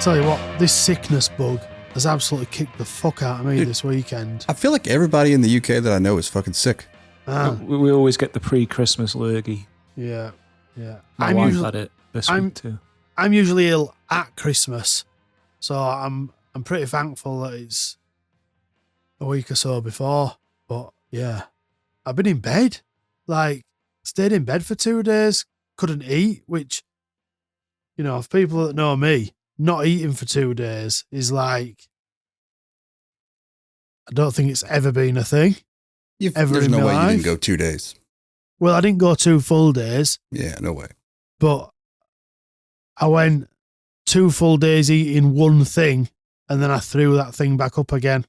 Tell you what, this sickness bug has absolutely kicked the fuck out of me this weekend. I feel like everybody in the UK that I know is fucking sick. We always get the pre-Christmas lurgy. Yeah. My wife had it this week too. I'm usually ill at Christmas, so I'm pretty thankful that it's a week or so before. But yeah, I've been in bed, stayed in bed for 2 days, couldn't eat, which, if people that know me, not eating for 2 days is I don't think it's ever been a thing. There's no way you didn't go 2 days. Well, I didn't go 2 full days. Yeah, no way. But I went 2 full days eating one thing, and then I threw that thing back up again.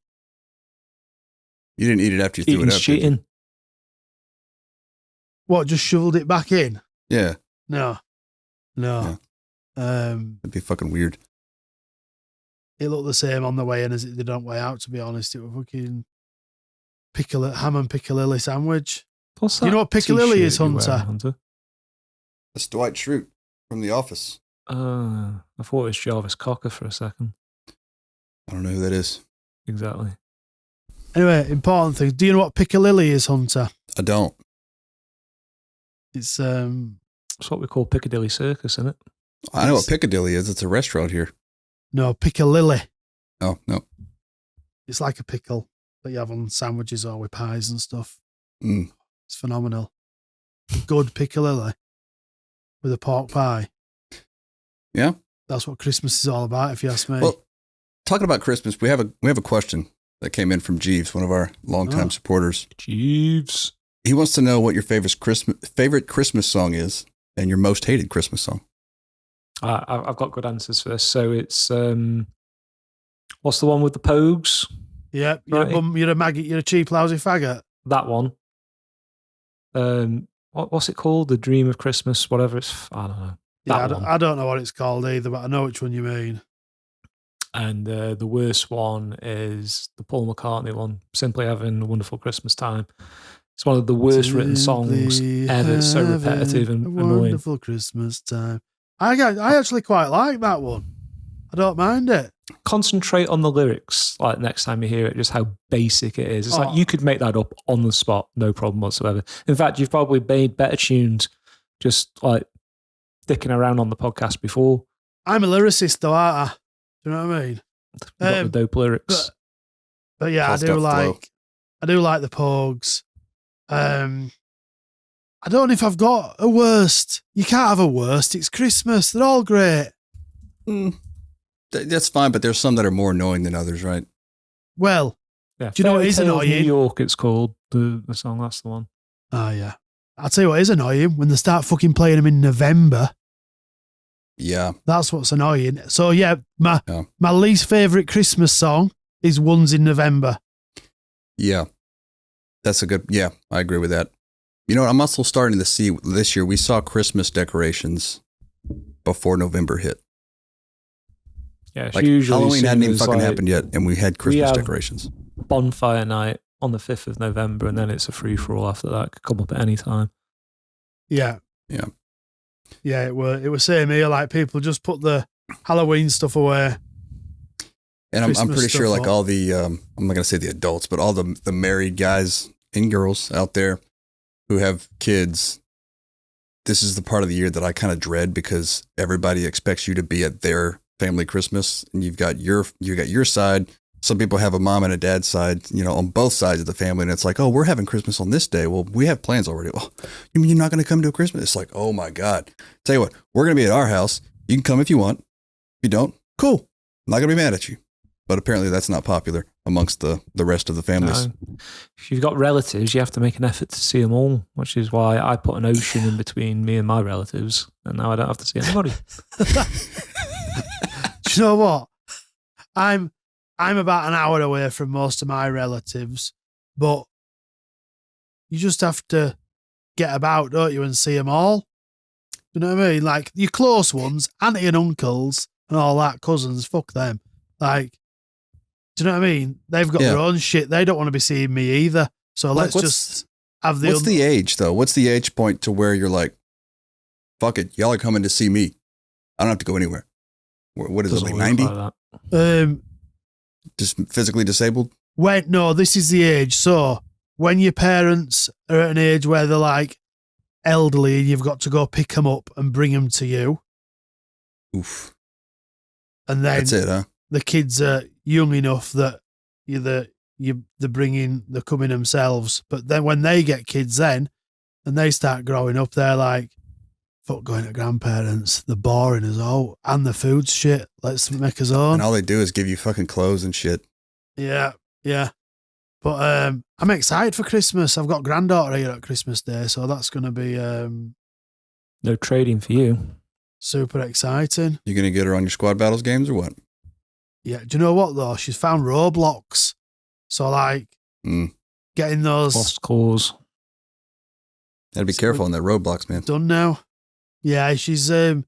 You didn't eat it after you threw it up. Cheating. What, just shoveled it back in? Yeah. No. Yeah. That'd be fucking weird. It looked the same on the way in as it did on the way out, to be honest. It was fucking ham and piccalilli sandwich. What's that? You know what piccalilli is, Hunter? That's Dwight Schrute from The Office. I thought it was Jarvis Cocker for a second. I don't know who that is. Exactly. Anyway, important thing. Do you know what piccalilli is, Hunter? I don't. It's what we call Piccadilly Circus, isn't it? I know what Piccadilly is. It's a restaurant here. No, piccalilli. Oh, no. It's like a pickle that you have on sandwiches or with pies and stuff. Mm. It's phenomenal. Good piccalilli with a pork pie. Yeah. That's what Christmas is all about, if you ask me. Well, talking about Christmas, we have a question that came in from Jeeves, one of our longtime supporters. Jeeves. He wants to know what your favorite Christmas song is and your most hated Christmas song. I've got good answers for this. So it's what's the one with the Pogues? Yeah, you're a maggot, you're a cheap, lousy faggot. That one. What's it called? The Dream of Christmas, whatever it's. I don't know. Yeah, I don't know what it's called either, but I know which one you mean. And the worst one is the Paul McCartney one, Simply Having a Wonderful Christmas Time. It's one of the worst written songs ever. It's so repetitive and annoying. Wonderful Christmas time. I actually quite like that one. I don't mind it. Concentrate on the lyrics, next time you hear it, just how basic it is. It's like you could make that up on the spot, no problem whatsoever. In fact, you've probably made better tunes just dicking around on the podcast before. I'm a lyricist though, aren't I? Do you know what I mean? Got the dope lyrics. But yeah, I do like the Pogues. I don't know if I've got a worst. You can't have a worst. It's Christmas. They're all great. That's fine, but there's some that are more annoying than others, right? Well, yeah, do you know what is annoying? New York, it's called the song. That's the one. Oh yeah, I'll tell you what is annoying when they start fucking playing them in November. Yeah, that's what's annoying. So yeah, my least favorite Christmas song is Ones in November. Yeah, that's a good. Yeah, I agree with that. You know what? I'm also starting to see this year. We saw Christmas decorations before November hit. Yeah, usually Halloween hadn't even fucking happened yet, and we had Christmas decorations. Bonfire night on the 5th of November, and then it's a free for all after that. It could come up at any time. Yeah. Yeah. Yeah, it was same here. People just put the Halloween stuff away. And I'm pretty sure all the I'm not gonna say the adults, but all the married guys and girls out there who have kids, this is the part of the year that I kind of dread because everybody expects you to be at their family Christmas, and you've got your side. Some people have a mom and a dad side, on both sides of the family, and it's like, oh, we're having Christmas on this day. Well, we have plans already. Well, you mean you're not going to come to a Christmas? It's like, oh my God. Tell you what, we're going to be at our house. You can come if you want. If you don't, cool. I'm not going to be mad at you. But apparently that's not popular amongst the rest of the families. No. If you've got relatives, you have to make an effort to see them all, which is why I put an ocean in between me and my relatives, and now I don't have to see anybody. Do you know what? I'm about an hour away from most of my relatives, but you just have to get about, don't you, and see them all. Do you know what I mean? Your close ones, auntie and uncles and all that, cousins, fuck them. Do you know what I mean? They've got their own shit. They don't want to be seeing me either. So let's just have the... What's the age, though? What's the age point to where you're like, fuck it, y'all are coming to see me. I don't have to go anywhere. What is it, like 90? Just physically disabled? No, this is the age. So when your parents are at an age where they're like elderly and you've got to go pick them up and bring them to you. Oof. And then that's it, huh? The kids are young enough that they're coming themselves. But then when they get kids then and they start growing up, they're like, fuck going to grandparents. They're boring as all. And the food's shit. Let's make us own. And all they do is give you fucking clothes and shit. Yeah. But I'm excited for Christmas. I've got granddaughter here at Christmas Day, so that's going to be no trading for you. Super exciting. You going to get her on your Squad Battles games or what? Yeah. Do you know what, though? She's found Roblox. So, like, getting those... Lost cause. Gotta be careful on that Roblox, man. Done now. Yeah, she's a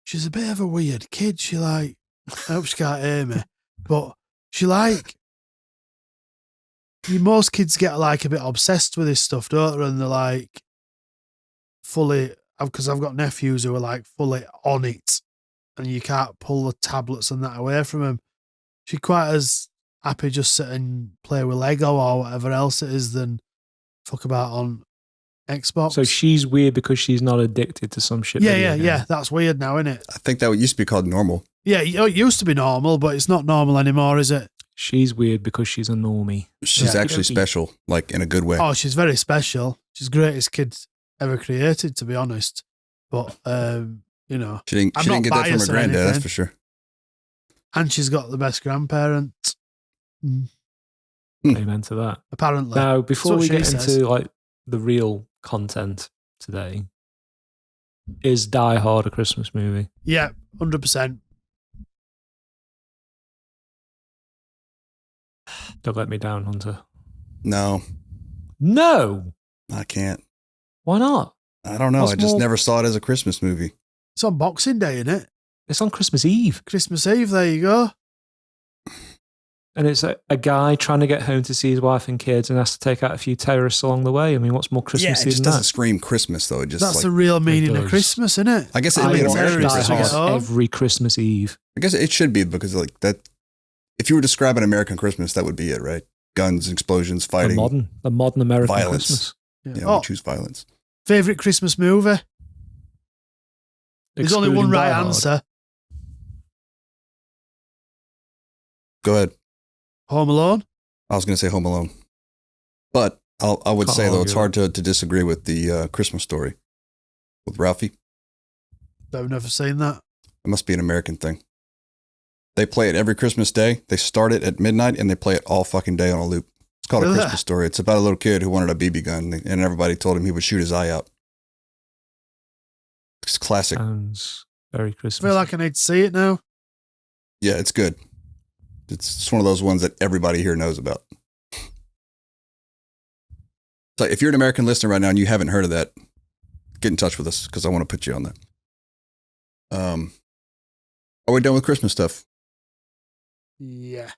bit of a weird kid. She, like... I hope she can't hear me. But she, like... Most kids get, like, a bit obsessed with this stuff, don't they? And they're, like, fully... Because I've got nephews who are, like, fully on it. And you can't pull the tablets and that away from them. She's quite as happy just sit and play with Lego or whatever else it is than fuck about on Xbox. So she's weird because she's not addicted to some shit. Yeah. That's weird now, isn't it? I think that used to be called normal. Yeah, it used to be normal, but it's not normal anymore, is it? She's weird because she's a normie. She's actually special, like in a good way. Oh, she's very special. She's the greatest kid ever created, to be honest. But, you know. She didn't get that from her granddad, that's for sure. And she's got the best grandparents. Amen to that. Apparently. Now, before we get into like the real content today, is Die Hard a Christmas movie? Yeah, 100%. Don't let me down, Hunter. No. I can't. Why not? I don't know. I just never saw it as a Christmas movie. It's on Boxing Day, isn't it? It's on Christmas Eve. Christmas Eve, there you go. And it's a guy trying to get home to see his wife and kids and has to take out a few terrorists along the way. I mean, what's more Christmassy than that? It just doesn't scream Christmas, though. That's the real meaning of Christmas, isn't it? I guess it'd be an American Christmas every Christmas Eve. I guess it should be because like that. If you were describing American Christmas, that would be it, right? Guns, explosions, fighting. The modern American violence. Christmas. Yeah, we choose violence. Favorite Christmas movie? There's only one right answer. Go ahead. Home Alone? I was going to say Home Alone. But I would say, though, it's hard to disagree with the Christmas Story with Ralphie. I've never seen that. It must be an American thing. They play it every Christmas Day. They start it at midnight, and they play it all fucking day on a loop. It's called A Christmas Story. It's about a little kid who wanted a BB gun, and everybody told him he would shoot his eye out. It's classic. Sounds very Christmas. I feel like I need to see it now. Yeah, it's good. It's one of those ones that everybody here knows about. So if you're an American listener right now and you haven't heard of that, get in touch with us because I want to put you on that. Are we done with Christmas stuff? Yeah.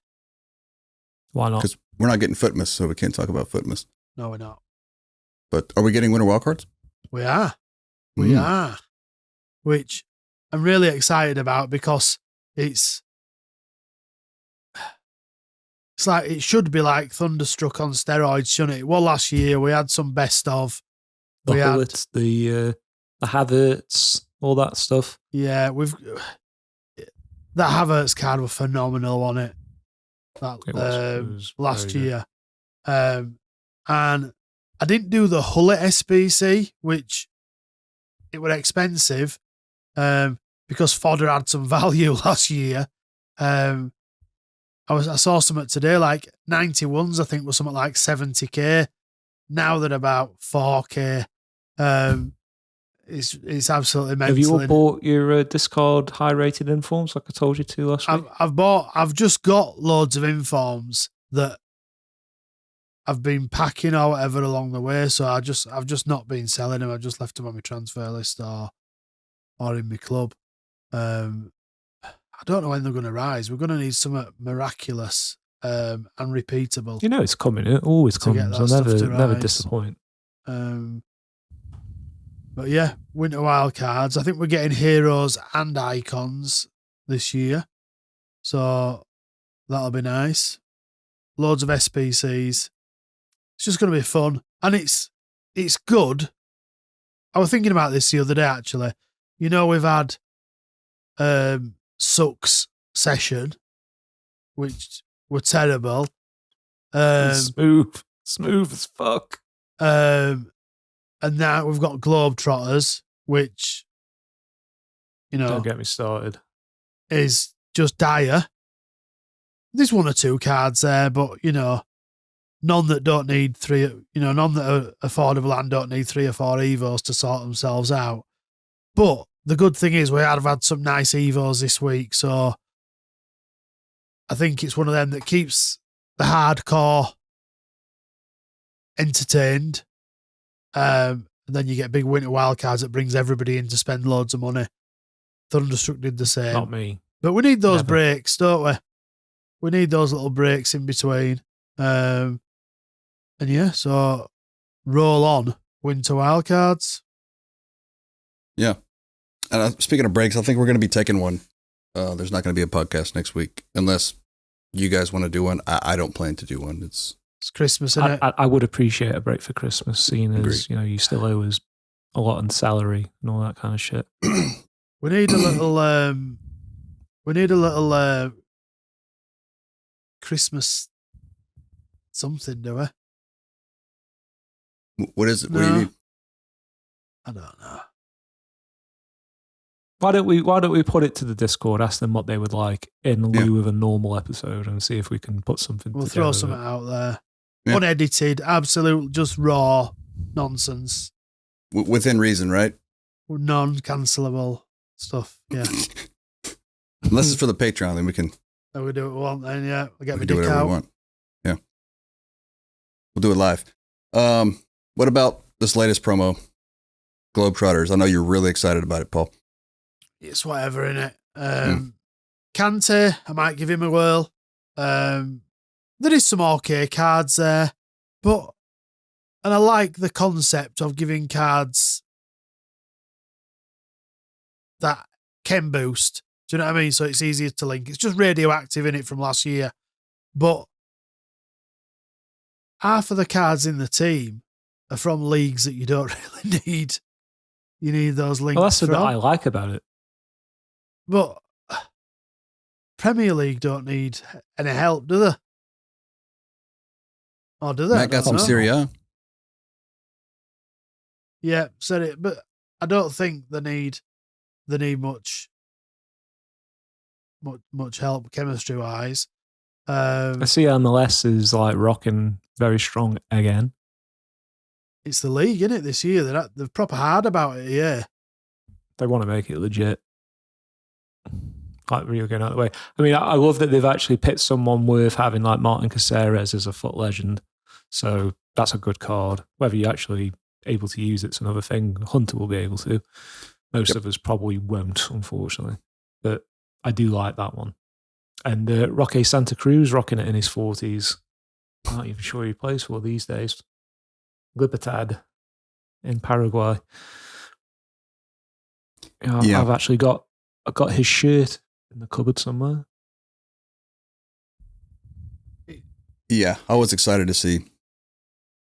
Why not? Because we're not getting Footmas, so we can't talk about Footmas. No, we're not. But are we getting winter wildcards? We are. We are. Which I'm really excited about because it's like it should be like Thunderstruck on steroids, shouldn't it? Well, last year we had some best of. The Hullets, the Havertz, all that stuff. Yeah, that Havertz card was phenomenal on it. It was last year. And I didn't do the Hullet SBC, which it was expensive because Fodder had some value last year. I saw something today, like 91s, I think was something like 70k. Now they're about 4k. It's absolutely mental. Have you all bought your discard high-rated informs like I told you to last week? I've just got loads of informs that I've been packing or whatever along the way. So I've just not been selling them. I've just left them on my transfer list or in my club. I don't know when they're going to rise. We're going to need something miraculous and repeatable. You know it's coming. It always comes. I'll never disappoint. But yeah, winter wildcards. I think we're getting heroes and icons. this year. So that'll be nice. Loads of SPCs. It's just going to be fun. And it's good. I was thinking about this the other day, actually. You know, we've had Sucks session, which were terrible. Smooth as fuck. And now we've got Globetrotters, which, you know, don't get me started, is just dire. There's one or two cards there, but, you know, none that don't need none that are affordable and don't need 3 or 4 Evos to sort themselves out. But the good thing is we have had some nice Evos this week, so I think it's one of them that keeps the hardcore entertained. And then you get big winter wildcards that brings everybody in to spend loads of money. Thunderstruck did the same. Not me. But we need those breaks, don't we? We need those little breaks in between. And yeah, so roll on winter wildcards. Yeah. And speaking of breaks, I think we're going to be taking one. There's not going to be a podcast next week unless you guys want to do one. I don't plan to do one. It's Christmas, isn't it? I would appreciate a break for Christmas, seeing as, you know, you still owe us a lot in salary and all that kind of shit. We need a little Christmas something, do we? What is it? No. What do you mean? I don't know. Why don't we put it to the Discord, ask them what they would like in lieu of a normal episode, and see if we can put something We'll together. throw something out there. Yeah. Unedited, absolute, just raw nonsense. Within reason, right? Non-cancelable stuff, yeah. Unless it's for the Patreon, then we can. So we do what we want then, yeah. We'll get my do dick whatever out. we want. Yeah. We'll do it live. What about this latest promo, Globetrotters? I know you're really excited about it, Paul. It's whatever, innit? Kante, I might give him a whirl. There is some okay cards there, and I like the concept of giving cards that can boost. Do you know what I mean? So it's easier to link. It's just radioactive in it from last year. But half of the cards in the team are from leagues that you don't really need. You need those links. Well, that's the bit from. I like about it. But Premier League don't need any help, do they? Or do they? Matt got some Serie A. Yeah, said it, but I don't think they need much help chemistry wise. I see MLS is like rocking very strong again. It's the league, isn't it? This year they're proper hard about it. Yeah, they want to make it legit. Like Rio going out of the way. I mean, I love that they've actually picked someone worth having like Martin Caceres as a foot legend. So that's a good card. Whether you're actually able to use it's another thing. Hunter will be able to. Most of us probably won't, unfortunately. But I do like that one. And Roque Santa Cruz rocking it in his 40s. I'm not even sure who he plays for these days. Libertad in Paraguay. Yeah. I've actually got his shirt in the cupboard somewhere. Yeah, I was excited to see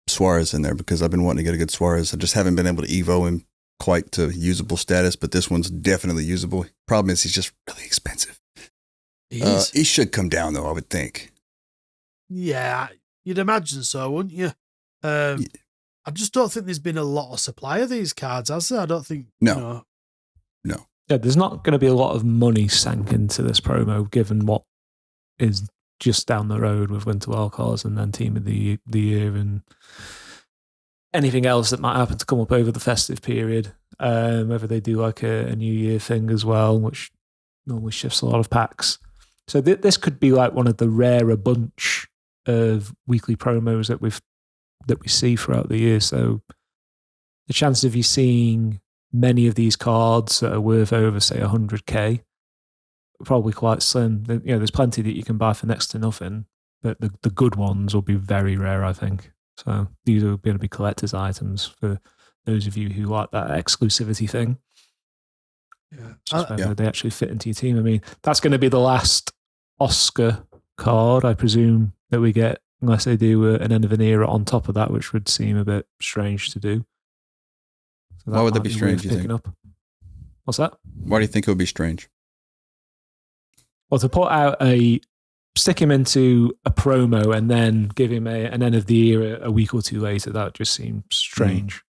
Suarez in there because I've been wanting to get a good Suarez. I just haven't been able to Evo him quite to usable status, but this one's definitely usable. Problem is he's just really expensive. He should come down though, I would think. Yeah, you'd imagine so, wouldn't you? Yeah. I just don't think there's been a lot of supply of these cards, has there? I don't think. No. Yeah, there's not going to be a lot of money sank into this promo, given what is just down the road with Winter Wildcards and then Team of the Year and anything else that might happen to come up over the festive period. Whether they do like a New Year thing as well, which normally shifts a lot of packs. So this could be like one of the rarer bunch of weekly promos that we see throughout the year. So the chances of you seeing many of these cards that are worth over, say, 100k, are probably quite slim. There's plenty that you can buy for next to nothing, but the good ones will be very rare, I think. So these are going to be collector's items for those of you who like that exclusivity thing. Yeah. Just whether they actually fit into your team. I mean, that's going to be the last Oscar card, I presume, that we get, unless they do an end of an era on top of that, which would seem a bit strange to do. So why would that be strange, you think? Up. What's that? Why do you think it would be strange? Well, to put out stick him into a promo and then give him an end of the year a week or two later, that just seems strange.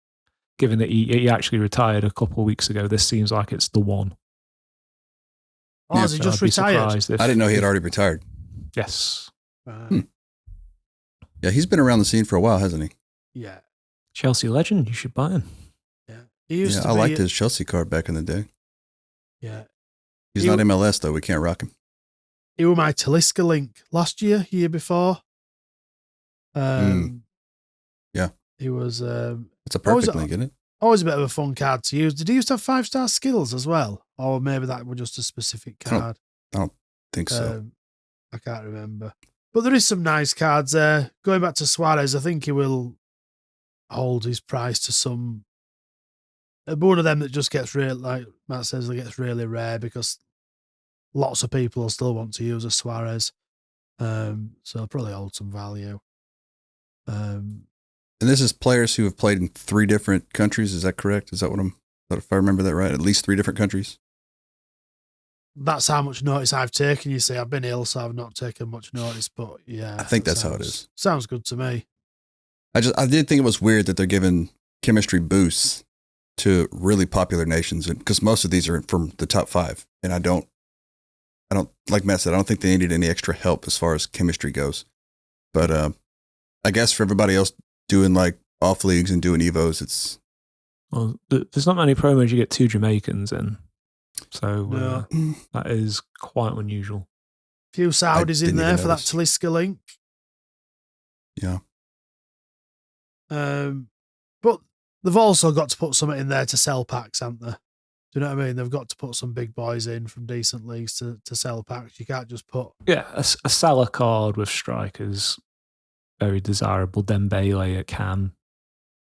Given that he actually retired a couple of weeks ago, this seems like it's the one. Oh, has he just retired? I didn't know he had already retired. Yes. Yeah, he's been around the scene for a while, hasn't he? Yeah. Chelsea legend, you should buy him. Yeah. He used to I liked his Chelsea card back in the day. Yeah. He's not MLS, though. We can't rock him. He was my Talisca link last year before. Yeah. He was... it's a perfect link, isn't it? Always a bit of a fun card to use. Did he used to have 5-star skills as well? Or maybe that was just a specific card? I don't think so. I can't remember. But there is some nice cards there. Going back to Suarez, I think he will hold his price to some... one of them that just gets really, like Matt says, it gets really rare because lots of people will still want to use a Suarez. So it'll probably hold some value. And this is players who have played in 3 different countries. Is that correct? Is that what if I remember that right? At least 3 different countries? That's how much notice I've taken. You see, I've been ill, so I've not taken much notice, but yeah. I think that's how it is. Sounds good to me. I did think it was weird that they're giving chemistry boosts to really popular nations, because most of these are from the top 5. And I don't, like Matt said, I don't think they needed any extra help as far as chemistry goes. But I guess for everybody else doing like off leagues and doing Evos, it's... Well, there's not many promos you get 2 Jamaicans in. So that is quite unusual. A few Saudis in there for that Talisca link. Yeah. But they've also got to put something in there to sell packs, haven't they? Do you know what I mean? They've got to put some big boys in from decent leagues to sell packs. You can't just put... Yeah, a Salah card with strikers, very desirable. Dembele at Cannes,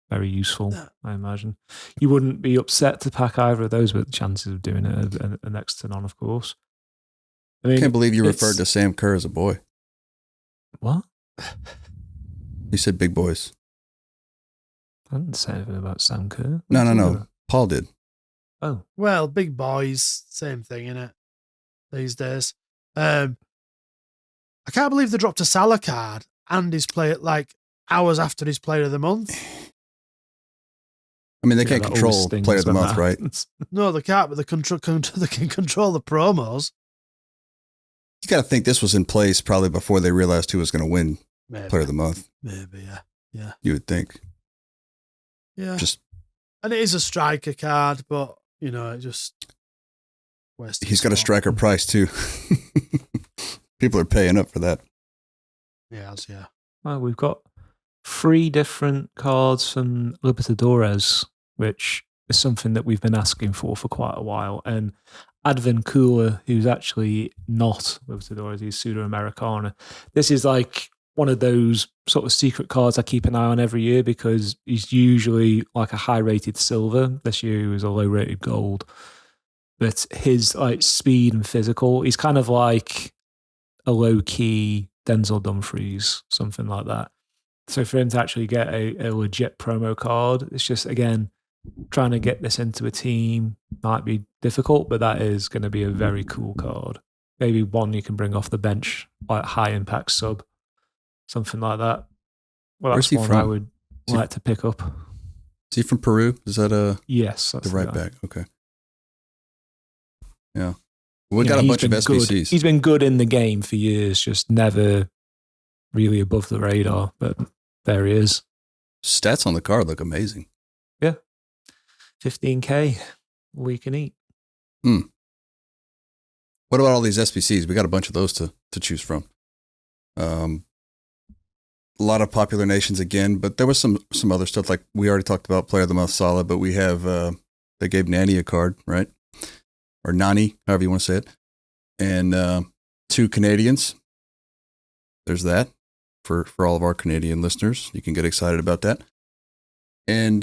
very useful, I imagine. You wouldn't be upset to pack either of those, but the chances of doing it are next to none, of course. I mean, can't believe you referred to Sam Kerr as a boy. What? You said big boys. I didn't say anything about Sam Kerr. No. Paul did. Oh. Well, big boys, same thing, innit? These days. I can't believe they dropped a Salah card and his player, like, hours after his player of the month. I mean, they can't control player of the month, right? No, they can't, but they can control the promos. You got to think this was in place probably before they realized who was going to win player of the month. Maybe, yeah. You would think. Yeah. And it is a striker card, but, you know, it just... He's got a striker price, too. People are paying up for that. Yes, yeah. Well, we've got 3 different cards from Libertadores, which is something that we've been asking for quite a while. And Advincula, who's actually not Libertadores, he's Sudamericana. This is like one of those sort of secret cards I keep an eye on every year because he's usually like a high-rated silver. This year he was a low-rated gold. But his like speed and physical, he's kind of like a low-key Denzel Dumfries, something like that. So for him to actually get a legit promo card, it's just, again, trying to get this into a team might be difficult, but that is going to be a very cool card. Maybe one you can bring off the bench, like high-impact sub, something like that. Well, that's one I would like to pick up. Is he from Peru? Is that yes, that's the right back? Okay. Yeah. We got a bunch of SBCs. Good. He's been good in the game for years, just never really above the radar, but there he is. Stats on the card look amazing. Yeah. 15K, all you can eat. What about all these SBCs? We got a bunch of those to choose from. A lot of popular nations again, but there was some other stuff, like we already talked about Player of the Month Salah, but we have, they gave Nani a card, right? Or Nani, however you want to say it. And 2 Canadians. There's that for all of our Canadian listeners. You can get excited about that. And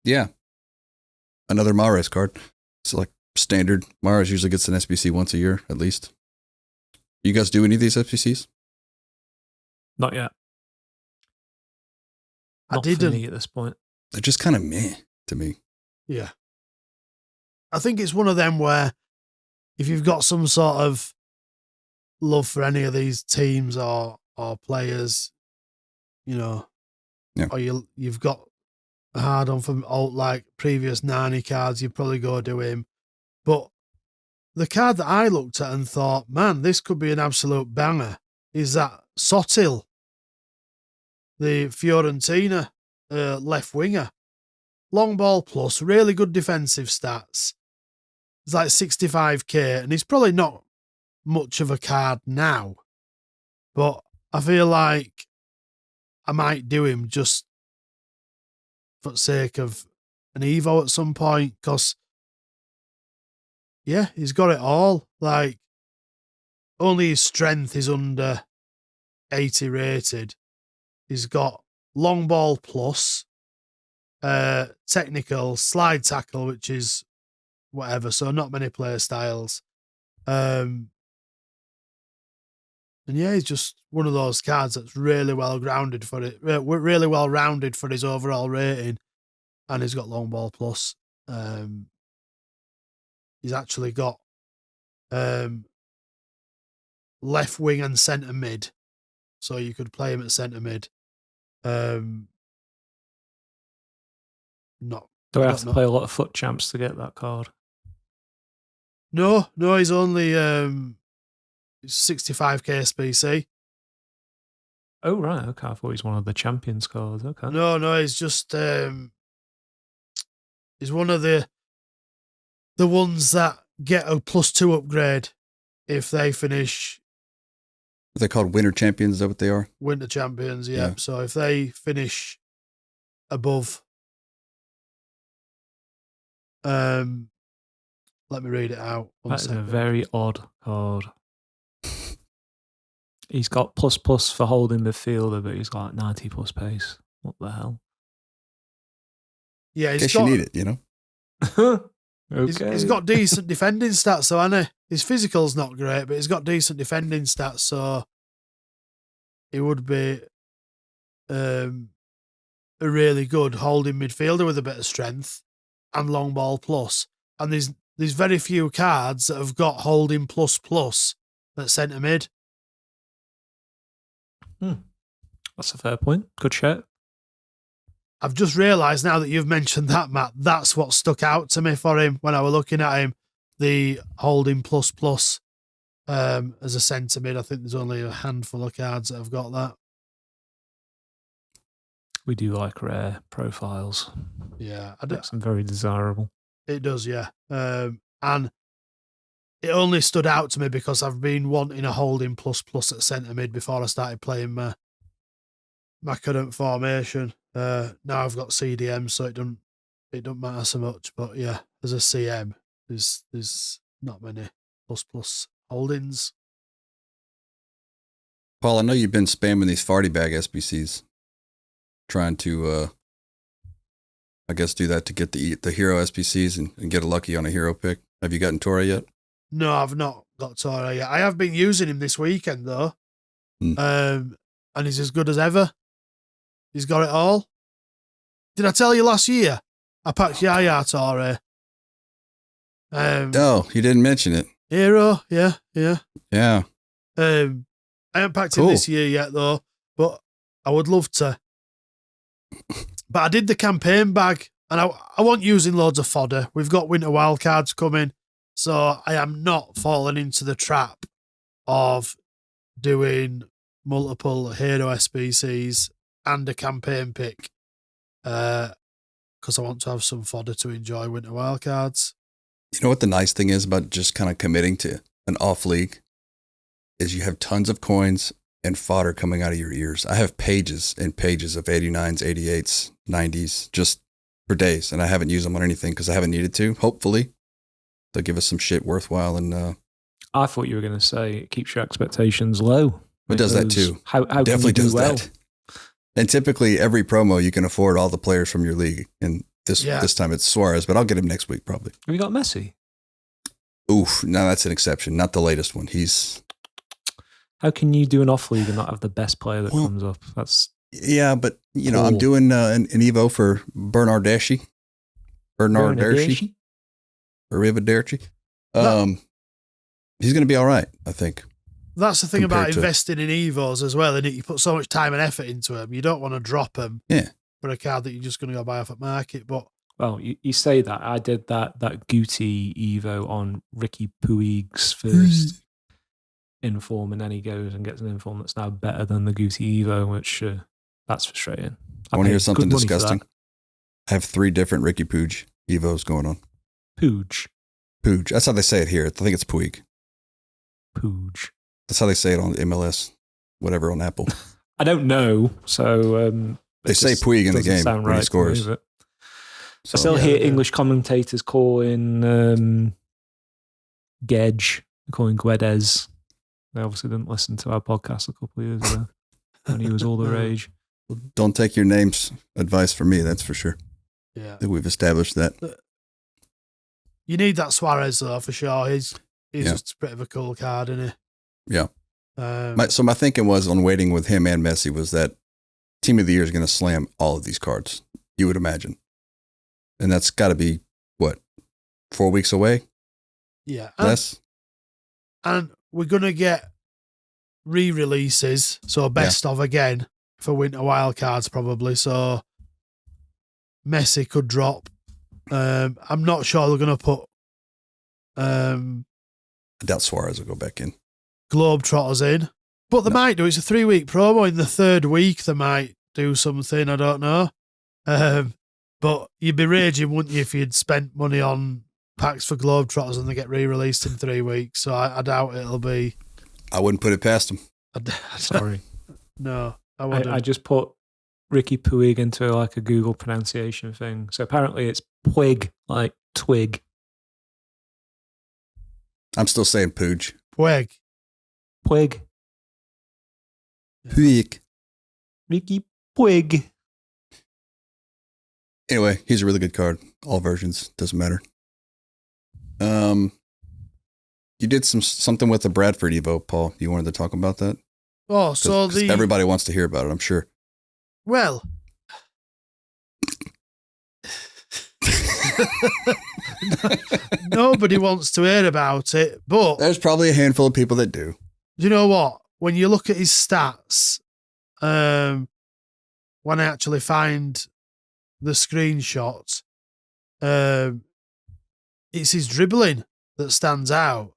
yeah, another Mahrez card. So like standard, Mars usually gets an SBC once a year at least. You guys do any of these SBCs? Not yet. I Not didn't. for me at this point. They're just kind of meh to me. Yeah. I think it's one of them where if you've got some sort of love for any of these teams or players, you know, or you've got a hard on from old like previous Nani cards, you'd probably go do him. But the card that I looked at and thought, man, this could be an absolute banger, is that Sotil, the Fiorentina left winger. Long ball plus, really good defensive stats. It's like 65k, and he's probably not much of a card now, but I feel like I might do him just for the sake of an Evo at some point, because yeah, he's got it all. Like, only his strength is under 80 rated. He's got long ball plus, technical, slide tackle, which is whatever, so not many player styles. And yeah, he's just one of those cards that's really well grounded for it, really well rounded for his overall rating, and he's got long ball plus. He's actually got left wing and centre mid, so you could play him at centre mid. Not. Do I have to play a lot of foot champs to get that card? No, he's only 65k SBC. Oh right, okay. I thought he's one of the champions cards. Okay. No, he's just he's one of the ones that get a +2 upgrade if they finish. Are they called winter champions? Is that what they are? Winter champions, yeah. So if they finish above, let me read it out. That is a very odd card. He's got ++ for holding midfielder, but he's got 90+ pace. What the hell? Yeah, guess you need it, you know? Okay. He's got decent defending stats, so Anna. His physical's not great, but he's got decent defending stats, so he would be a really good holding midfielder with a bit of strength and long ball plus. And there's very few cards that have got holding ++ at centre mid. That's a fair point. Good shout. I've just realised now that you've mentioned that, Matt, that's what stuck out to me for him when I was looking at him. The holding ++ as a centre mid. I think there's only a handful of cards that have got that. We do like rare profiles. Yeah. Makes them very desirable. It does, yeah. And it only stood out to me because I've been wanting a holding ++ at centre mid before I started playing my current formation. Now I've got CDM, so it don't matter so much. But yeah, as a CM, there's not many ++ holdings. Paul, I know you've been spamming these farty bag SBCs, trying to, I guess, do that to get the hero SBCs and get a lucky on a hero pick. Have you gotten Tora yet? No, I've not got Tora yet. I have been using him this weekend though, and he's as good as ever. He's got it all. Did I tell you last year I packed Yaya Tora? No, you didn't mention it. Hero, yeah. Yeah. I haven't packed him this year yet though, but I would love to. But I did the campaign bag, and I wasn't using loads of fodder. We've got winter wildcards coming, so I am not falling into the trap of doing multiple hero SBCs and a campaign pick, because I want to have some fodder to enjoy winter wildcards. You know what the nice thing is about just kind of committing to an off league is you have tons of coins and fodder coming out of your ears. I have pages and pages of 89s, 88s, 90s just for days, and I haven't used them on anything because I haven't needed to. Hopefully, they'll give us some shit worthwhile. And I thought you were going to say it keeps your expectations low. It does that too. How definitely can you do does well? that. And typically, every promo you can afford all the players from your league, and This time it's Suarez, but I'll get him next week probably. Have you got Messi? Oof, no, that's an exception. Not the latest one. How can you do an off league and not have the best player that comes up? That's but cool. I'm doing an Evo for Bernardeschi. Arrivederci. He's going to be all right, I think. That's the thing about investing in Evos as well, isn't it? You put so much time and effort into them. You don't want to drop them for a card that you're just going to go buy off at market. But well, you say that. I did that Guti Evo on Ricky Puig's first inform, and then he goes and gets an inform that's now better than the Guti Evo, which that's frustrating. I want to hear something disgusting. I have 3 different Ricky Puig Evos going on. Puig. That's how they say it here. I think it's Puig. Puig. That's how they say it on MLS, whatever, on Apple. I don't know. So they say Puig in the game when he scores. I still hear English commentators calling Gedge, calling Guedes. They obviously didn't listen to our podcast a couple of years ago when he was all the rage. Don't take your name's advice from me, that's for sure. Yeah. I think we've established that. You need that Suarez, though, for sure. He's just a bit of a cool card, isn't he? Yeah. So my thinking was on waiting with him and Messi was that Team of the Year is going to slam all of these cards, you would imagine. And that's got to be, 4 weeks away? Yeah. Less? And we're going to get re-releases, so best of again for Winter Wildcards probably. So Messi could drop. I'm not sure they're going to put... I doubt Suarez will go back in. Globetrotters in. But they might do. It's a 3-week promo. In the 3rd week, they might do something. I don't know. But you'd be raging, wouldn't you, if you'd spent money on packs for Globetrotters and they get re-released in 3 weeks. So I doubt it'll be... I wouldn't put it past them. Sorry. No, I wouldn't. I just put Ricky Puig into like a Google pronunciation thing. So apparently it's Puig, like twig. I'm still saying Puig. Puig. Puig. Puig. Ricky Puig. Anyway, he's a really good card. All versions, doesn't matter. You did something with the Bradford Evo, Paul. You wanted to talk about that? Oh, so everybody wants to hear about it, I'm sure. Well, nobody wants to hear about it, but there's probably a handful of people that do. Do you know what? When you look at his stats, when I actually find the screenshots, it's his dribbling that stands out.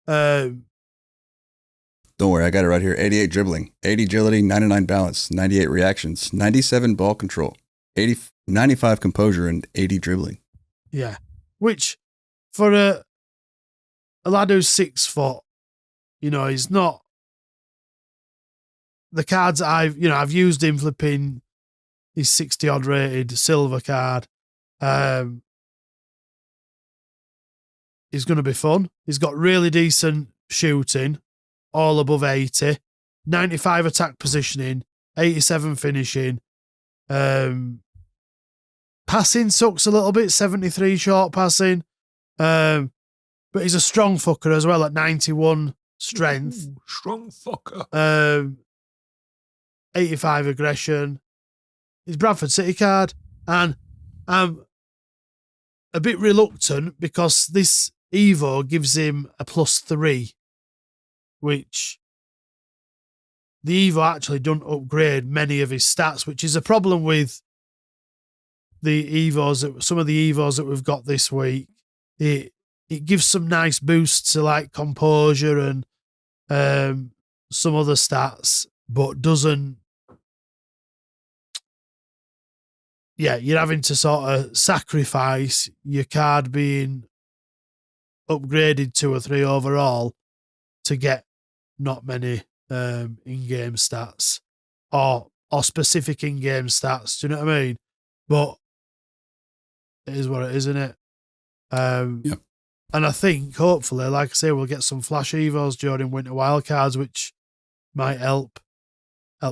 Don't worry, I got it right here. 88 dribbling, 80 agility, 99 balance, 98 reactions, 97 ball control, 95 composure, and 80 dribbling. Yeah, which for a lad who's 6 foot, he's not. The cards I've used him flipping his 60 odd rated silver card. He's going to be fun. He's got really decent shooting, all above 80, 95 attack positioning, 87 finishing. Passing sucks a little bit, 73 short passing. But he's a strong fucker as well at 91 strength. Ooh, strong fucker. 85 aggression. His Bradford City card. And I'm a bit reluctant because this Evo gives him a +3, which the Evo actually don't upgrade many of his stats, which is a problem with the Evos, some of the Evos that we've got this week. It gives some nice boosts to like composure and some other stats, but doesn't. Yeah, you're having to sort of sacrifice your card being upgraded 2 or 3 overall to get not many in-game stats or specific in-game stats. Do you know what I mean? But it is what it is, isn't it? Yeah. And I think, hopefully, like I say, we'll get some flash Evos during Winter Wildcards, which might help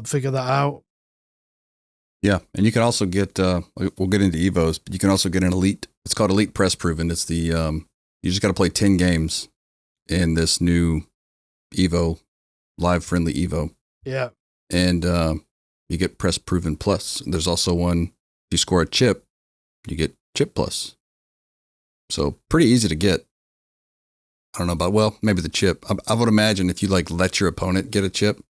figure that out. Yeah, and you can also get. We'll get into Evos, but you can also get an Elite. It's called Elite Press Proven. It's the you just got to play 10 games in this new Evo, live friendly Evo. Yeah, and you get Press Proven Plus. There's also one. If you score a chip, you get Chip Plus. So pretty easy to get. I don't know about maybe the chip. I would imagine if you like let your opponent get a chip.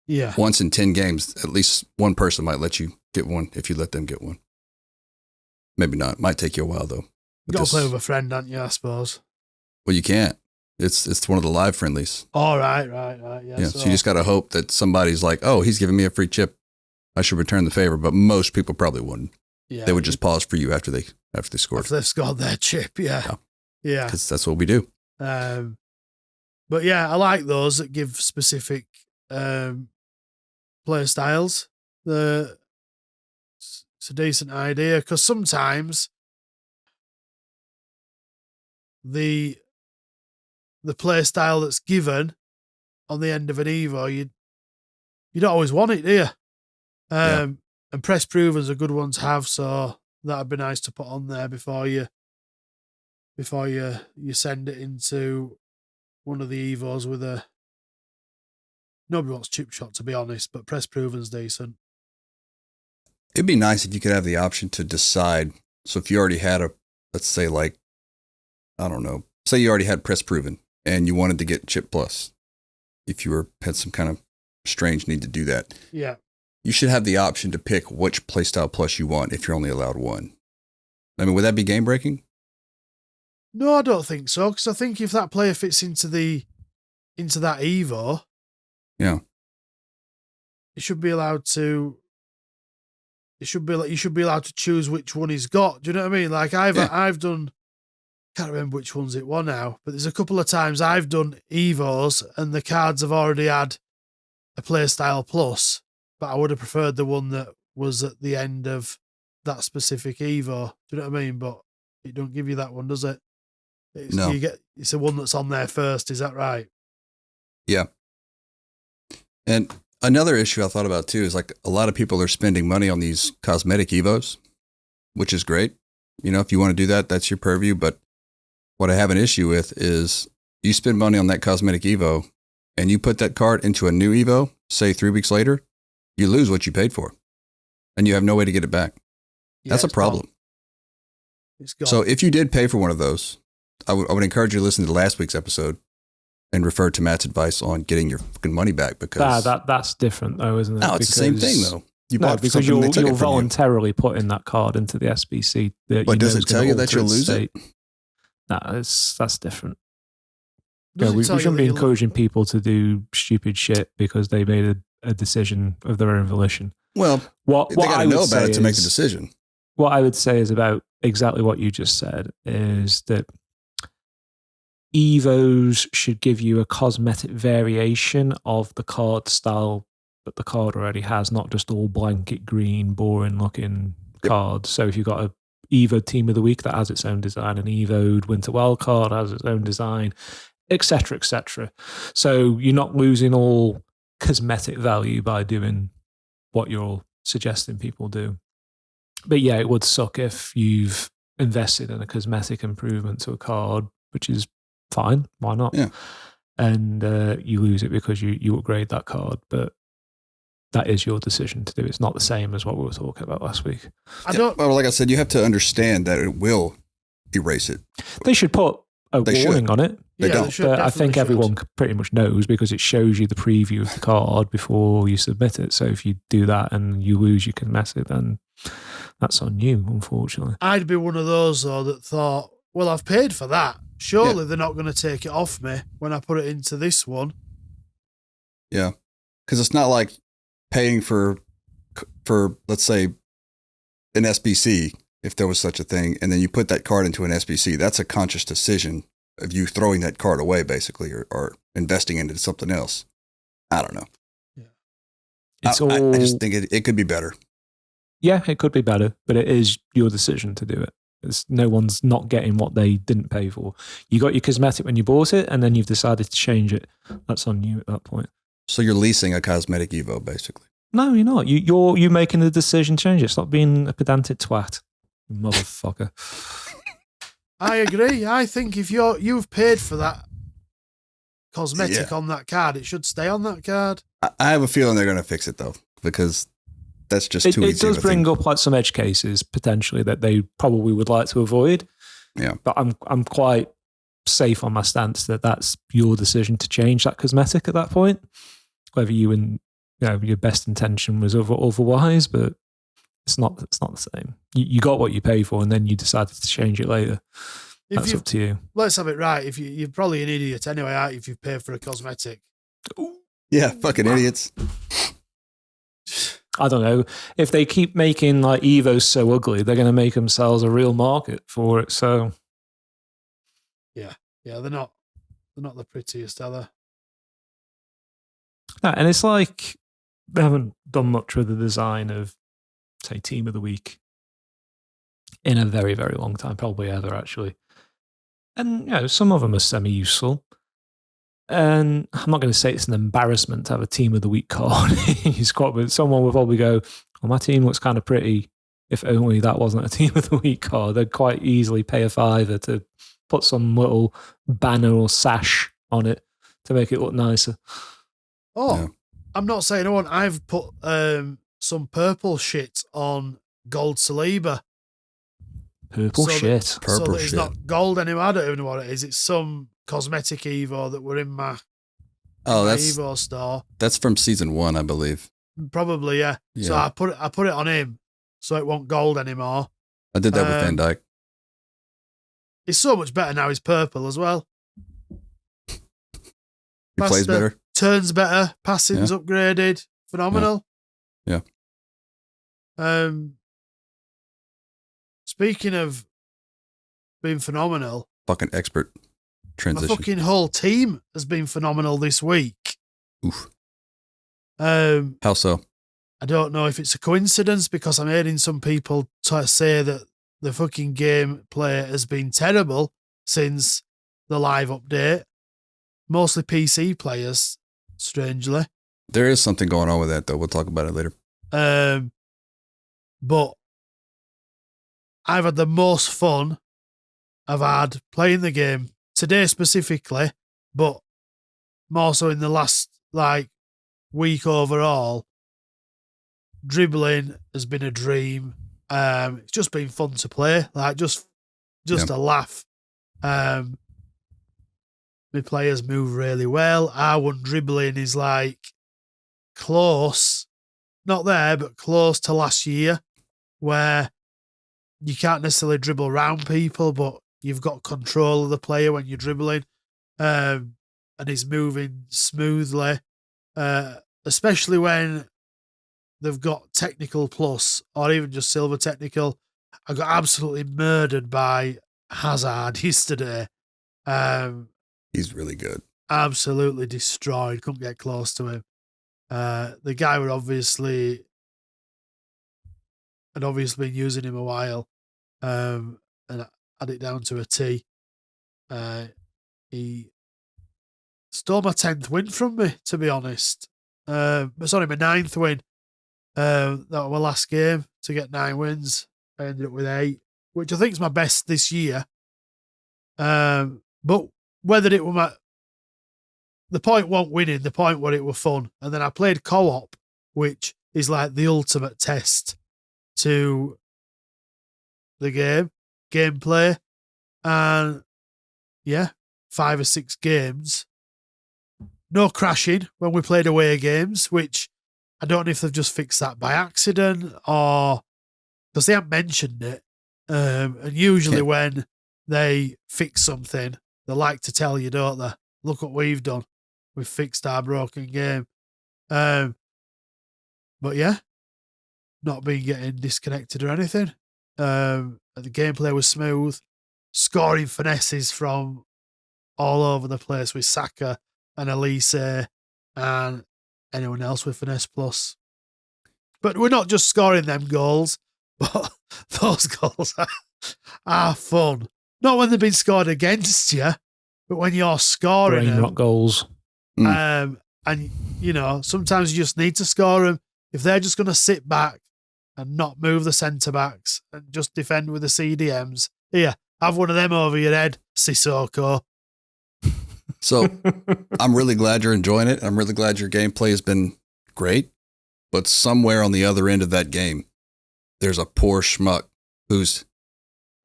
Yeah. Once in 10 games, at least one person might let you get one if you let them get one. Maybe not. Might take you a while though. You got to play with a friend, don't you? I suppose. Well, you can't. It's one of the live friendlies. Oh, right. Yeah. So you just got to hope that somebody's like, oh, he's giving me a free chip. I should return the favor. But most people probably wouldn't. Yeah. They would just pause for you after they scored. After they've scored their chip, yeah. Because that's what we do. But yeah, I like those that give specific play styles. It's a decent idea because sometimes the play style that's given on the end of an Evo, you don't always want it, do you? And Press Proven's a good one to have, so that'd be nice to put on there before you send it into one of the Evos with a. Nobody wants chip shot, to be honest, but Press Proven's decent. It'd be nice if you could have the option to decide. So if you already had let's say like, I don't know, say you already had Press Proven and you wanted to get Chip Plus, if you had some kind of strange need to do that. Yeah. You should have the option to pick which playstyle plus you want if you're only allowed one. I mean, would that be game breaking? No, I don't think so, because I think if that player fits into that Evo, yeah, you should be allowed to choose which one he's got. Do you know what I mean? Like I've done, can't remember which ones it was now, but there's a couple of times I've done Evos and the cards have already had a playstyle plus, but I would have preferred the one that was at the end of that specific Evo. Do you know what I mean? But it don't give you that one, does it? No. It's the one that's on there first. Is that right? Yeah. And another issue I thought about too is like a lot of people are spending money on these cosmetic Evos, which is great. You know, if you want to do that, that's your purview. But what I have an issue with is you spend money on that cosmetic Evo and you put that card into a new Evo, say 3 weeks later, you lose what you paid for and you have no way to get it back. Yeah, that's a problem. It's gone. So if you did pay for one of those, I would encourage you to listen to last week's episode and refer to Matt's advice on getting your fucking money back because that's different though, isn't it? No, it's the same thing though. Because you're voluntarily putting that card into the SBC. But does it tell you that you'll lose it? No, that's different. We shouldn't be encouraging people to do stupid shit because they made a decision of their own volition. Well, they got to know about it to make the decision. What I would say is about exactly what you just said is that Evos should give you a cosmetic variation of the card style that the card already has, not just all blanket green, boring looking cards. So if you've got a Evo Team of the Week that has its own design, an Evo Winter Wildcard has its own design, etc., etc. So you're not losing all cosmetic value by doing what you're suggesting people do. But yeah, it would suck if you've invested in a cosmetic improvement to a card, which is fine. Why not? Yeah. And you lose it because you upgrade that card. But that is your decision to do. It's not the same as what we were talking about last week. Well, like I said, you have to understand that it will erase it. They should put a warning on it. They don't. But I think everyone pretty much knows because it shows you the preview of the card before you submit it. So if you do that and you lose your cosmetic, then that's on you, unfortunately. I'd be one of those, though, that thought, well, I've paid for that. Surely they're not going to take it off me when I put it into this one. Yeah. Because it's not like paying for, let's say, an SBC, if there was such a thing, and then you put that card into an SBC. That's a conscious decision of you throwing that card away, basically, or investing into something else. I don't know. Yeah. I just think it could be better. Yeah, it could be better, but it is your decision to do it. No one's not getting what they didn't pay for. You got your cosmetic when you bought it, and then you've decided to change it. That's on you at that point. So you're leasing a cosmetic Evo, basically. No, you're not. You're making the decision to change it. Stop being a pedantic twat, motherfucker. I agree. I think if you've paid for that cosmetic on that card, it should stay on that card. I have a feeling they're going to fix it though, because that's just too easy. It does bring up like some edge cases potentially that they probably would like to avoid. Yeah, but I'm quite safe on my stance that that's your decision to change that cosmetic at that point, whether your best intention was otherwise, but it's not the same. You got what you pay for, and then you decided to change it later. That's up to you. Let's have it right. If you're probably an idiot anyway, aren't you, if you've paid for a cosmetic? Yeah, fucking idiots. I don't know. If they keep making like Evos so ugly, they're going to make themselves a real market for it. So, yeah, they're not the prettiest, are they? No, and it's like they haven't done much with the design of, say, Team of the Week in a very, very long time, probably ever actually. And some of them are semi-useful. And I'm not going to say it's an embarrassment to have a Team of the Week card in your squad, but someone will probably go, "Oh, my team looks kind of pretty. If only that wasn't a Team of the Week card." They'd quite easily pay a $5 to put some little banner or sash on it to make it look nicer. Oh, yeah. I'm not saying I've put some purple shit on Gold Saliba. Purple shit. Purple shit. It's not gold anymore. I don't even know what it is. It's some cosmetic Evo that were in my Evo store. That's from season 1, I believe. Probably, yeah. So I put it on him, so it won't gold anymore. I did that with Van Dijk. It's so much better now. He's purple as well. He plays better. Turns better. Passing's upgraded. Phenomenal. Yeah. Speaking of being phenomenal, fucking expert transition. My fucking whole team has been phenomenal this week. Oof. How so? I don't know if it's a coincidence because I'm hearing some people say that the fucking gameplay has been terrible since the live update. Mostly PC players, strangely. There is something going on with that, though. We'll talk about it later. But I've had the most fun I've had playing the game today specifically, but more so in the last week overall. Dribbling has been a dream. It's just been fun to play, just a laugh. My players move really well. R1 dribbling is close, not there, but close to last year, where you can't necessarily dribble around people, but you've got control of the player when you're dribbling, and he's moving smoothly, especially when they've got technical plus or even just silver technical. I got absolutely murdered by Hazard yesterday. He's really good. Absolutely destroyed. Couldn't get close to him. The guy had obviously been using him a while, and had it down to a T. He stole my 10th win from me, to be honest. Sorry, my 9th win. That was my last game to get 9 wins. I ended up with 8, which I think is my best this year. But whether it were the point wasn't winning, the point was it were fun. And then I played co-op, which is like the ultimate test to the gameplay. And 5 or 6 games. No crashing when we played away games, which I don't know if they've just fixed that by accident or because they haven't mentioned it. And usually when they fix something, they like to tell you, don't they? Look what we've done. We've fixed our broken game. But not been getting disconnected or anything. The gameplay was smooth. Scoring finesses from all over the place with Saka and Elise and anyone else with Finesse Plus. But we're not just scoring them goals, but those goals are fun. Not when they've been scored against you, but when you're scoring them. Not goals. And, sometimes you just need to score them. if they're just going to sit back and not move the centre backs and just defend with the CDMs, here, have one of them over your head, Sissoko. So I'm really glad you're enjoying it. I'm really glad your gameplay has been great. But somewhere on the other end of that game, there's a poor schmuck who's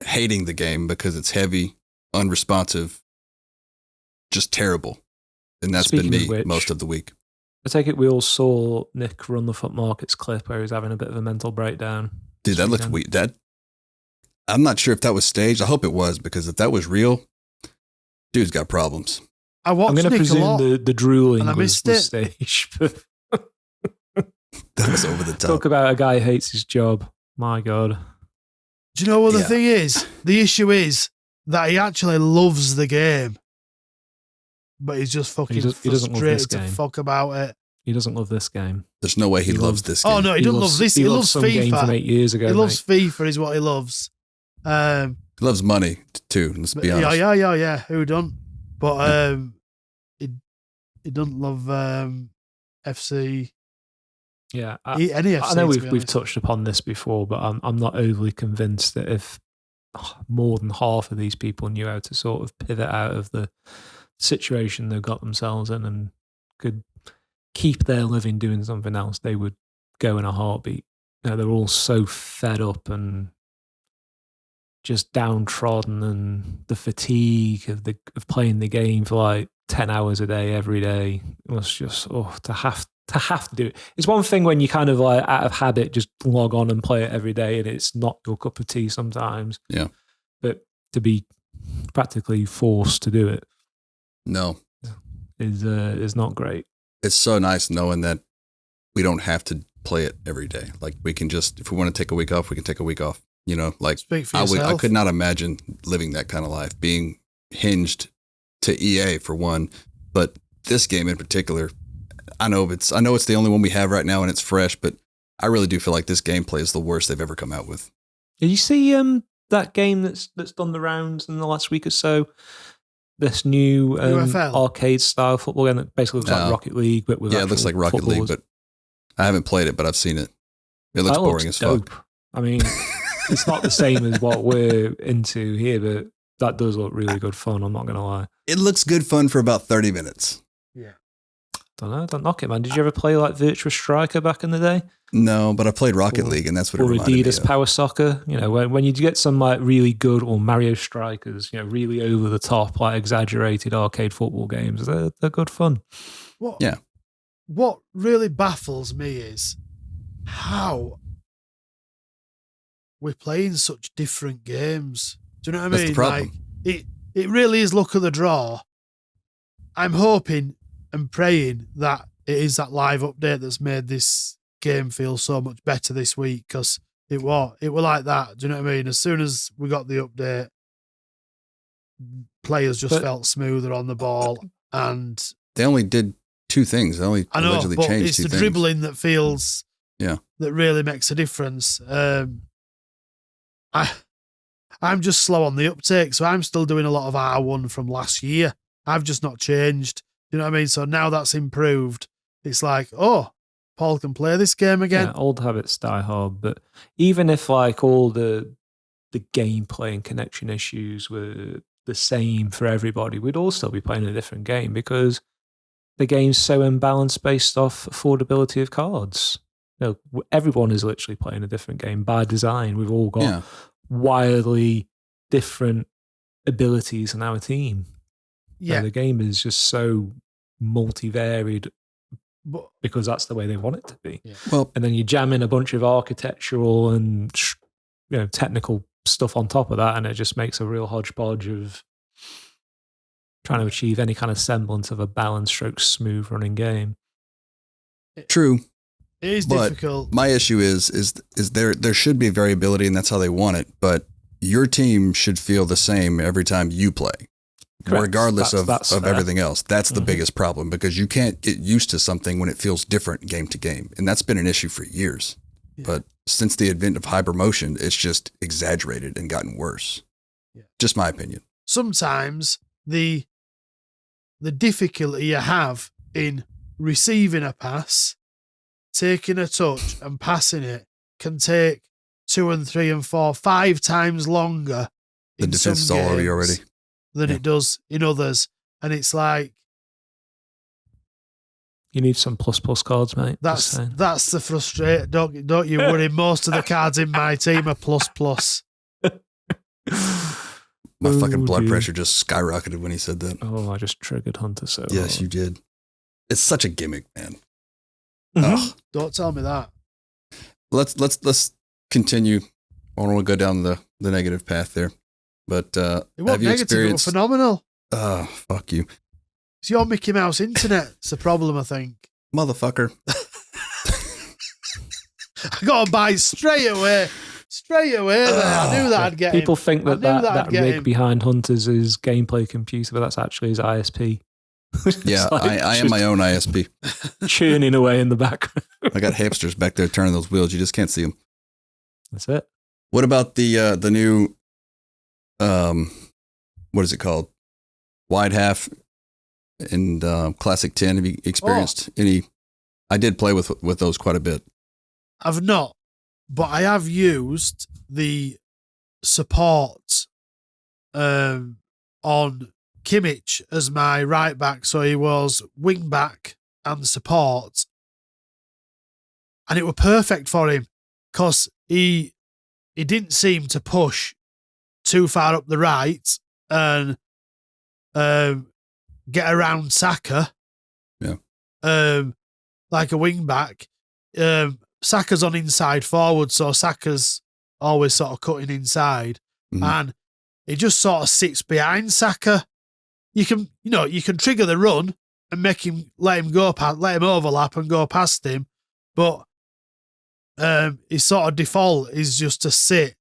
hating the game because it's heavy, unresponsive, just terrible. And that's Speaking been of me which, most of the week. I take it we all saw Nick run the Foot Markets clip where he was having a bit of a mental breakdown. Dude, that looked weird. I'm not sure if that was staged. I hope it was, because if that was real, dude's got problems. I'm going to presume the drooling was staged. That was over the top. Talk about a guy who hates his job. My God. Do you know what the thing is? The issue is that he actually loves the game, but he's just fucking frustrated to fuck about it. He doesn't love this game. There's no way he loves this game. Oh, no, he doesn't love this. He loves some FIFA. Game from 8 years ago, he loves FIFA is what he loves. He loves money, too, let's be honest. Yeah. Who don't? But he doesn't love FC. Yeah, any FC, I know we've touched upon this before, but I'm not overly convinced that if more than half of these people knew how to sort of pivot out of the situation they've got themselves in and could keep their living doing something else, they would go in a heartbeat. They're all so fed up and just downtrodden, and the fatigue of playing the game for like 10 hours a day every day. It was just to have to do it. It's one thing when you kind of like out of habit just log on and play it every day and it's not your cup of tea sometimes. Yeah. But to be practically forced to do it is not great. It's so nice knowing that we don't have to play it every day. Like we can just, if we want to take a week off, we can take a week off. You know, like I could not imagine living that kind of life, being hinged to EA for one, but this game in particular, I know it's the only one we have right now and it's fresh, but I really do feel like this gameplay is the worst they've ever come out with. Did you see that game that's done the rounds in the last week or so? This new arcade style football game that basically looks like Rocket League, but with it looks like Rocket League, but I haven't played it, but I've seen it. It looks boring as fuck. I mean, it's not the same as what we're into here, but that does look really good fun. I'm not going to lie. It looks good fun for about 30 minutes. Yeah. Don't knock it, man. Did you ever play like Virtua Striker back in the day? No, but I played Rocket League, and that's what it reminded me of. Or Adidas Power Soccer. You know, when you get some like really good, or Mario Strikers, you know, really over the top, like exaggerated arcade football games, they're good fun. What really baffles me is how we're playing such different games. Do you know what I mean? The problem. Like it really is luck of the draw. I'm hoping and praying that it is that live update that's made this game feel so much better this week, because it were like that. Do you know what I mean? As soon as we got the update, players just felt smoother on the ball, and they only did two things. They only allegedly changed it's two things. It's the dribbling that feels that really makes a difference. I'm just slow on the uptake, so I'm still doing a lot of R1 from last year. I've just not changed. You know what I mean? So now that's improved. It's like, Paul can play this game again. Yeah, old habits die hard. But even if like all the gameplay and connection issues were the same for everybody, we'd all still be playing a different game because the game's so imbalanced based off affordability of cards. You know, everyone is literally playing a different game by design. We've all got wildly different abilities in our team. Yeah. And the game is just so multivaried because that's the way they want it to be. Yeah. Well, and then you jam in a bunch of architectural and technical stuff on top of that, and it just makes a real hodgepodge of trying to achieve any kind of semblance of a balanced stroke smooth running game. True. It is difficult. My issue is there should be variability, and that's how they want it, but your team should feel the same every time you play. Correct. Regardless of everything else. That's the biggest problem, because you can't get used to something when it feels different game to game. And that's been an issue for years. Yeah. But since the advent of hypermotion, it's just exaggerated and gotten worse. Yeah. Just my opinion. Sometimes the difficulty you have in receiving a pass taking a touch and passing it can take 2 and 3 and 4, 5 times longer. The defense is all over you already. Than it does in others. And it's like, you need some plus cards, mate. That's the frustrate. Don't you worry. Most of the cards in my team are plus. My fucking blood pressure just skyrocketed when he said that. Oh, I just triggered Hunter so yes, hard. You did. It's such a gimmick, man. Mm-hmm. Don't tell me that. Let's continue. I don't want to go down the negative path there. But it wasn't negative, it was phenomenal. Fuck you. It's your Mickey Mouse internet. It's a problem, I think. Motherfucker. I got a bite straight away. Straight away there. I knew that I'd get People him. think that rig behind Hunter's is gameplay computer, but that's actually his ISP. Yeah, like, I am my own ISP. Churning away in the background. I got hamsters back there turning those wheels. You just can't see them. That's it. What about the new, what is it called? Wide half and classic 10. Have you experienced any? I did play with those quite a bit. I've not, but I have used the support on Kimmich as my right back. So he was wing back and support. And it were perfect for him because he didn't seem to push too far up the right and get around Saka. Yeah. Like a wing back. Saka's on inside forward, so Saka's always sort of cutting inside. Mm-hmm. And he just sort of sits behind Saka. You can trigger the run and let him overlap and go past him. But his sort of default is just to sit.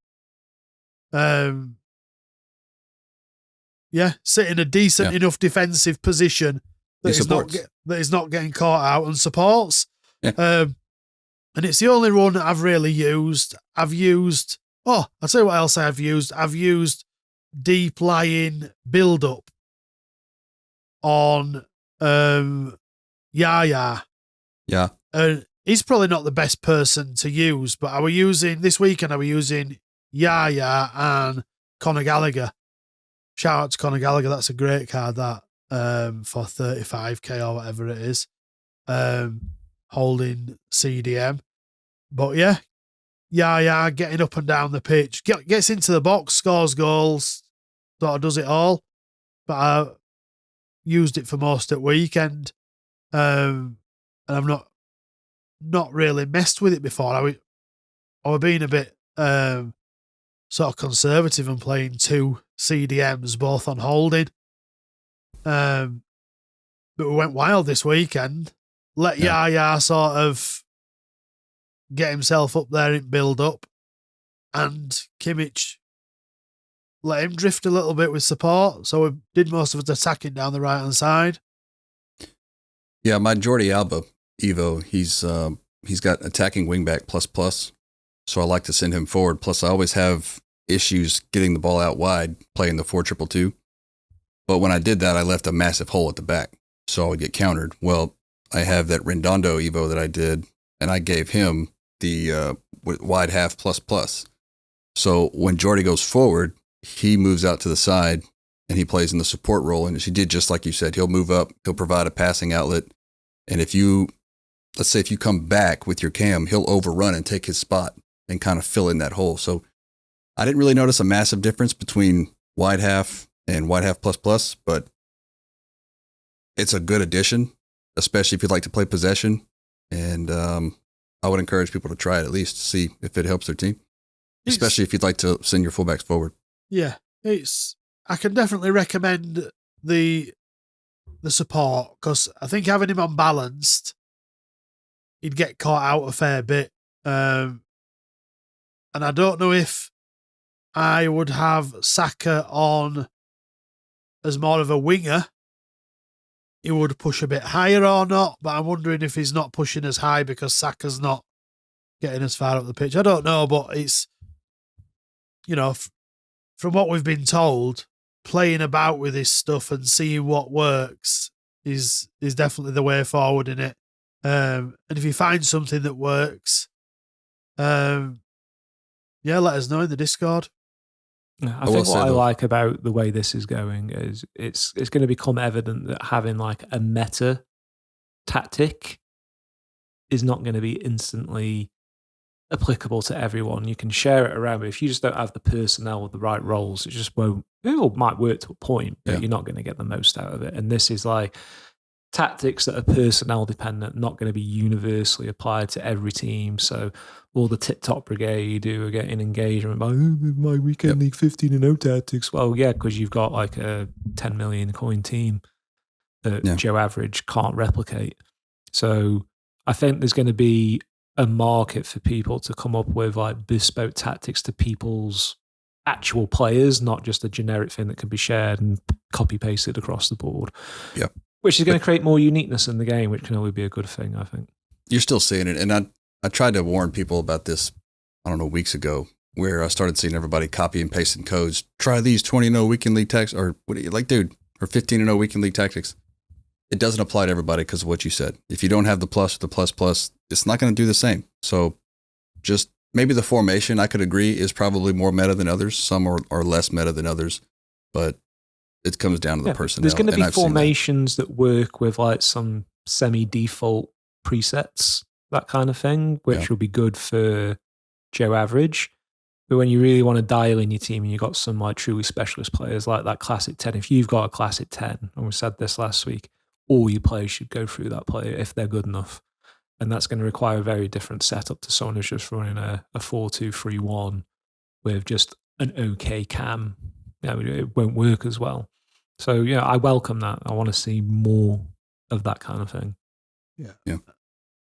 Sit in a decent enough defensive position that he's not getting caught out and supports. Yeah. And it's the only one that I've really used. I'll tell you what else I've used. I've used deep lying build up on Yaya. Yeah. He's probably not the best person to use, but I was using Yaya and Conor Gallagher. Shout out to Conor Gallagher. That's a great card, that, for 35k or whatever it is. Holding CDM. But yeah, getting up and down the pitch. Gets into the box, scores goals, sort of does it all. But I used it for most at weekend. And I've not really messed with it before. I was being a bit sort of conservative and playing 2 CDMs, both on holding. But we went wild this weekend. Let Yaya sort of get himself up there and build up. And Kimmich let him drift a little bit with support. So we did most of his attacking down the right-hand side. Yeah, my Jordi Alba Evo, he's got attacking wingback plus. So I like to send him forward. Plus I always have issues getting the ball out wide, playing the 4-2-2. But when I did that, I left a massive hole at the back. So I would get countered. Well, I have that Redondo Evo that I did, and I gave him the wide half plus. So when Jordi goes forward, he moves out to the side and he plays in the support role. And he did just like you said, he'll move up, he'll provide a passing outlet. And let's say if you come back with your cam, he'll overrun and take his spot and kind of fill in that hole. So I didn't really notice a massive difference between wide half and wide half plus, but it's a good addition, especially if you'd like to play possession. And I would encourage people to try it at least to see if it helps their team, especially if you'd like to send your fullbacks forward. Yeah, I can definitely recommend the support because I think having him unbalanced, he'd get caught out a fair bit. And I don't know if I would have Saka on as more of a winger. He would push a bit higher or not, but I'm wondering if he's not pushing as high because Saka's not getting as far up the pitch. I don't know, but it's, from what we've been told, playing about with this stuff and seeing what works is definitely the way forward in it. And if you find something that works, let us know in the Discord. I think what I like about the way this is going is it's going to become evident that having like a meta tactic is not going to be instantly applicable to everyone. You can share it around, but if you just don't have the personnel with the right roles, it just won't. It might work to a point, but you're not going to get the most out of it. And this is like tactics that are personnel dependent, not going to be universally applied to every team. So all the TikTok brigade who are getting engagement by my weekend league 15-0 tactics. Well, yeah, because you've got like a 10 million coin team that Joe Average can't replicate. So I think there's going to be a market for people to come up with like bespoke tactics to people's actual players, not just a generic thing that can be shared and copy pasted across the board. Yeah. Which is going to create more uniqueness in the game, which can only be a good thing, I think. You're still seeing it. And I tried to warn people about this, I don't know, weeks ago, where I started seeing everybody copy and pasting codes. Try these 20-0 weekend league tactics, or what do you like, dude, or 15-0 weekend league tactics. It doesn't apply to everybody because of what you said. If you don't have the plus or the plus, it's not going to do the same. So just maybe the formation, I could agree, is probably more meta than others. Some are less meta than others, but it comes down to the personnel. There's going to be formations that work with like some semi-default presets, that kind of thing, which will be good for Joe Average. But when you really want to dial in your team and you've got some like truly specialist players like that Classic 10, if you've got a Classic 10, and we said this last week, all your players should go through that player if they're good enough. And that's going to require a very different setup to someone who's just running a 4-2-3-1 with just an okay cam. It won't work as well. So, I welcome that. I want to see more of that kind of thing. Yeah.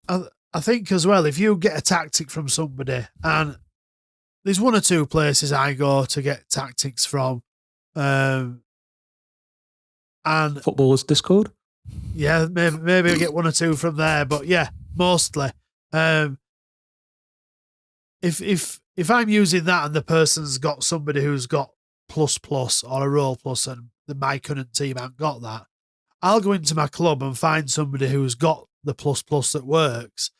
I think as well, if you get a tactic from somebody, and there's one or two places I go to get tactics from, and Footballers Discord? Yeah, maybe I get one or two from there, but yeah, mostly. If I'm using that and the person's got somebody who's got plus or a role plus and my current team haven't got that, I'll go into my club and find somebody who's got the plus that works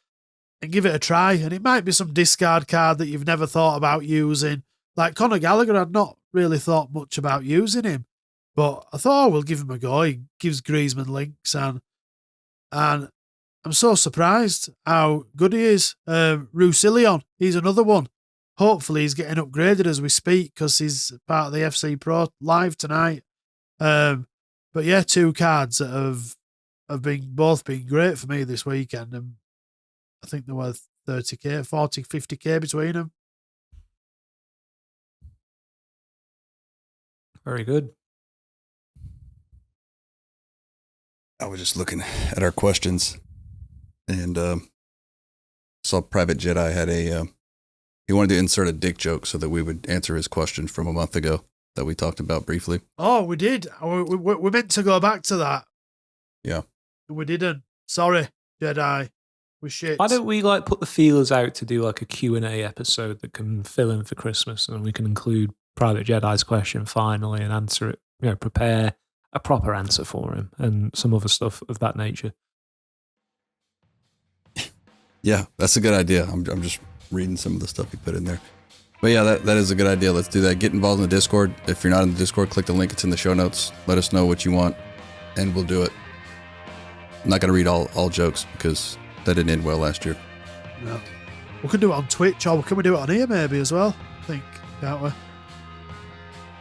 and give it a try. And it might be some discard card that you've never thought about using. Like Conor Gallagher, I'd not really thought much about using him. But I thought, we'll give him a go. He gives Griezmann links, and I'm so surprised how good he is. Roussillon, he's another one. Hopefully he's getting upgraded as we speak because he's part of the FC Pro live tonight. But yeah, two cards that have both been great for me this weekend, and I think they're worth 30k, 40, 50k between them. Very good. I was just looking at our questions and saw Private Jedi had he wanted to insert a dick joke so that we would answer his question from a month ago that we talked about briefly. Oh, we did. We meant to go back to that. Yeah. We didn't. Sorry, Jedi. We shit. Why don't we put the feelers out to do like a Q&A episode that can fill in for Christmas, and we can include Private Jedi's question finally and answer it, prepare a proper answer for him and some other stuff of that nature. Yeah, that's a good idea. I'm just reading some of the stuff you put in there. But yeah, that is a good idea. Let's do that. Get involved in the Discord. If you're not in the Discord, click the link. It's in the show notes. Let us know what you want, and we'll do it. I'm not going to read all jokes because that didn't end well last year. No. We could do it on Twitch, or can we do it on here maybe as well? I think, can't we?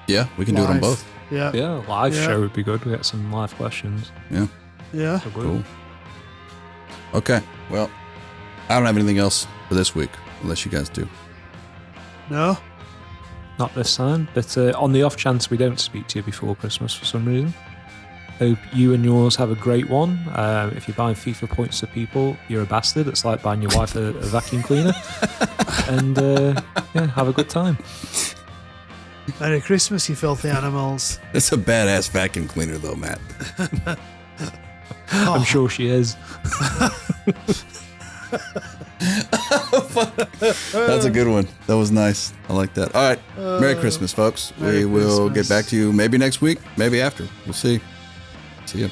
Yeah, we can do it on both. Yeah, live show would be good. We get some live questions. Yeah. So cool. Okay, well, I don't have anything else for this week, unless you guys do. No. Not this time, but on the off chance we don't speak to you before Christmas for some reason, hope you and yours have a great one. If you're buying FIFA points to people, you're a bastard. It's like buying your wife a vacuum cleaner. And have a good time. Merry Christmas, you filthy animals. It's a badass vacuum cleaner, though, Matt. I'm sure she is. That's a good one. That was nice. I like that. All right. Merry Christmas, folks. We will get back to you maybe next week, maybe after. We'll see. See ya.